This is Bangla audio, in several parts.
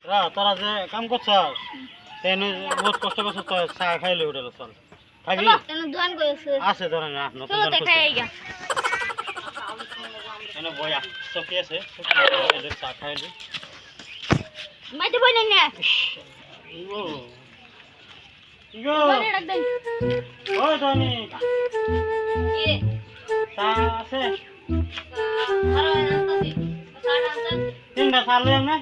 তোরা যে কাম করছস তেনে বহুত কষ্ট করছস তো চা খাইলে হোটেল চল খাবি তেনে দোকান কইছে আছে ধরে না নতুন চলো দোকান তে খাই গা এনে বয়া চকি আছে এদের চা খাইলি মাইতে বই না ও ইগো বলে রাখ দেন ওই ধনি এ চা আছে আরো নাস্তা দি সাড়া আনতে তিনটা সালে না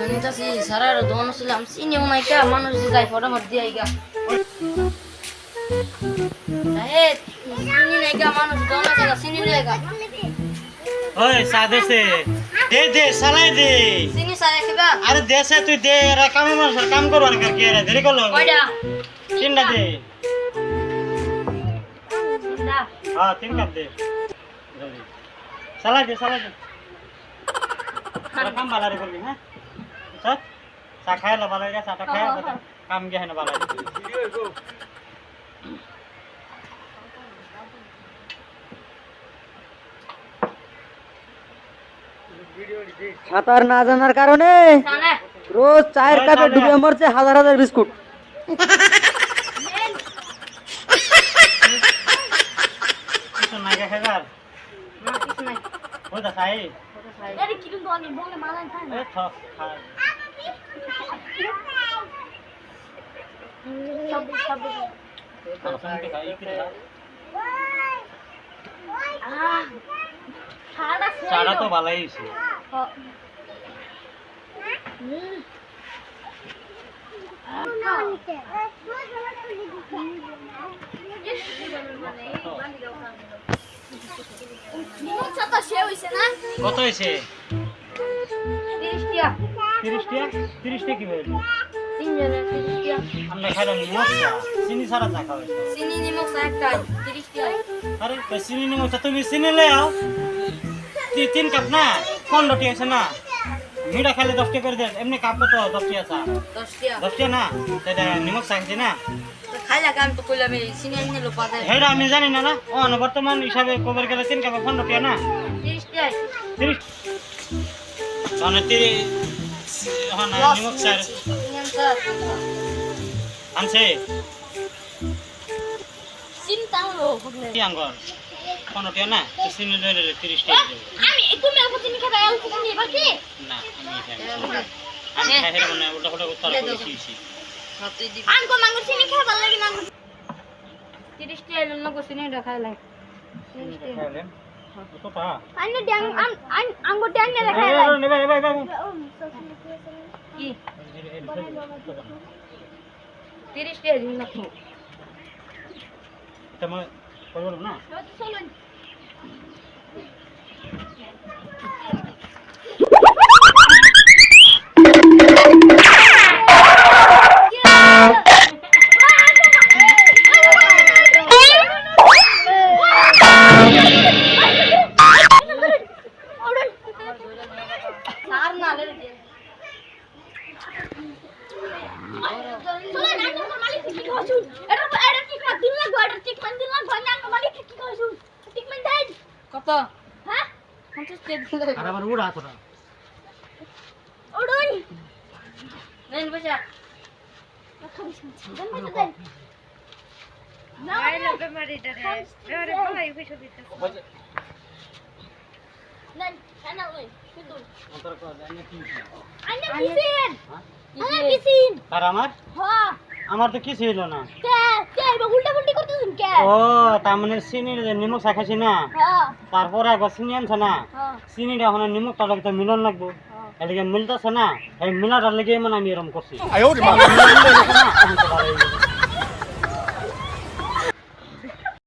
Ini tadi sarah doang sulam sini umai ka mana sih guys foto mati aja. Sahid sini naik mana doang saja sini naik. ওই চা দেছে দে সালাই দে Sini saya kita. আরে দেছে তুই দে এরা কামে মানুষের কাম করবার কার কি এরা দেরি করলো Kau তিনটা দে dah. হ্যাঁ তিন কাপ দে সালাই দে তোরা কাম বালারে করবি হ্যাঁ চল চা খাইলা বালাই রে চাটা খাই কাম গে হেনা বালাই সাঁতার না জানার কারণে Sana. রোজ চায়ের কাপে ডুবে মরছে হাজার হাজার বিস্কুট। কিছু নাই গে খাইবার Mati naik. ওই দা খাই এরে কিরম দোকান বলে মালান খাই এ থ খাই সব শুনতে খাই কি রে সাড়া চাটা তো ভালোই হইছে তো সে হইছে না কত হইছে 30 dia. 30 টাকা 30 টাকা কি হইলো 3 jana 30 dia. আমরা খাইলাম মশলা চিনি ছাড়া চা খাওয়াই Sini ni mau saya kai 30 dia. আরে তো চিনি নিমো তুমি চিনি লে আও তিন কাপ না 15 টাকা আছে না মিঠা খাইলে 10 টাকা করে দে এমনি কাপ তো 10 টাকা চা 10 dia. 10 টাকা না সেটা নিমক চাইছি না Khai lah kami pukul kami sini ini lupa deh. হেডা আমি জানি না না ও বর্তমান হিসাবে কবার গেলে 3 কাপে 15 টাকা না 30 dia. 30 মানে 30 হ্যাঁ না নিমক চাই Yang sah. আনছে চিন্তাও হলো কি আঙ্গর 15 টাকা না তো চিনি লইলে 30 টাকা দেব আমি তুমি অল্প চিনি খাবে অল্প চিনি বাকি না আমি খাই মানে উল্টা ফুটা উত্তর করেছি Satu di. আঙ্কো মাঙ্গো চিনি খাবে ভালো লাগে না 30 dia lu nunggu sini udah khai lah. 30 dia. খাইলেন কতটা আন্নে ড্যাং আঙ্গো ড্যাং না রাখা নেবে Ki. 30 dia di nak. তোমার করব না চলো Sar na le. চলো না তো মালিক কি কইছুন এটা ঠিক না দিন লাগবে এটা ঠিক মান দিন লাগবে না মালিক কি কইছুন ঠিক মান দেন Kata. হ্যাঁ 50 dia dulu. আর আবার উড়া তোরা ওড়ুন Nen baca. দেন মত দেন না Ay, lo que marita de. Ahora ponga y fui subito. দেন না ওই শুধু অন্তর কো জানি কি আন্নে কিসিন আন্নে কিসিন আর আমার হ্যাঁ আমার তো কিছু হইল না কে উল্টা পুল্টি করতেছেন কে ও তার মানে চিনি নিমক চাখাইছি না হ্যাঁ তারপরে একবার চিনি আনছে না হ্যাঁ চিনিটা এখন নিমকটা লাগতো মিলন লাগবো এদিকে মিলতেছে না এই মিলাটার লেগে মানে আমি এরকম করছি